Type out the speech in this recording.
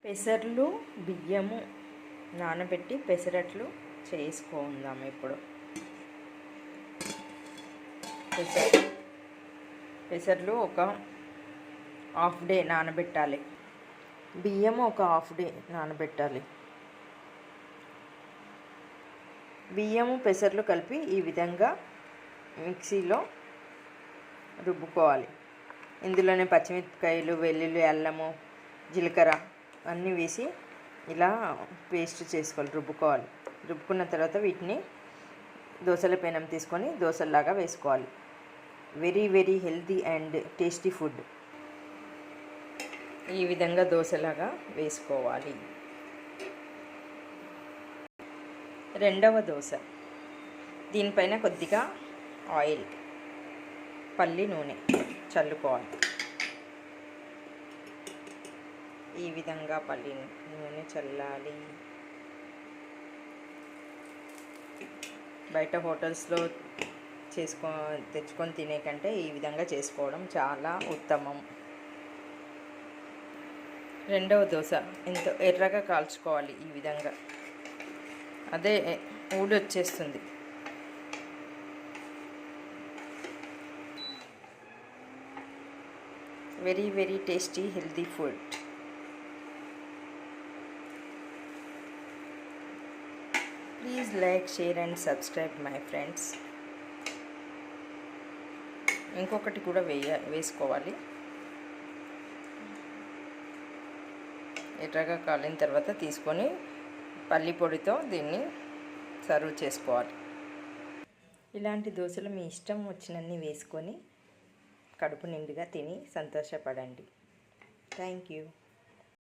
పెసర్లు బియ్యము నానబెట్టి పెసరట్లు చేసుకుందాం. ఇప్పుడు పెసర్లు ఒక హాఫ్ డే నానబెట్టాలి. బియ్యము ఒక హాఫ్ డే నానబెట్టాలి. బియ్యము పెసర్లు కలిపి ఈ విధంగా మిక్సీలో రుబ్బుకోవాలి. ఇందులోనే పచ్చిమిరపకాయలు, వెల్లుల్లి, అల్లము, జీలకర్ర అన్నీ వేసి ఇలా పేస్ట్ చేసుకోవాలి, రుబ్బుకోవాలి. రుబ్బుకున్న తర్వాత వీటిని దోశల పెనం తీసుకొని దోశల్లాగా వేసుకోవాలి. Very very healthy and tasty food. ఈ విధంగా దోశలాగా వేసుకోవాలి. రెండవ దోశ, దీనిపైన కొద్దిగా ఆయిల్, పల్లి నూనె చల్లుకోవాలి. ఈ విధంగా పల్లి నూనె చల్లాలి. బయట హోటల్స్లో తెచ్చుకొని తినే కంటే ఈ విధంగా చేసుకోవడం చాలా ఉత్తమం. రెండవ దోశ ఇంత ఎర్రగా కాల్చుకోవాలి. ఈ విధంగా అదే ఊడొచ్చేస్తుంది. Very very tasty healthy food. Please like, share and subscribe my friends. ఇంకొకటి కూడా వేసుకోవాలి. ఎర్రగా కాలిన తర్వాత తీసుకొని పల్లి పొడితో దీన్ని సర్వ్ చేసుకోవాలి. ఇలాంటి దోశలు మీ ఇష్టం వచ్చినన్ని వేసుకొని కడుపు నిండుగా తిని సంతోషపడండి. Thank you.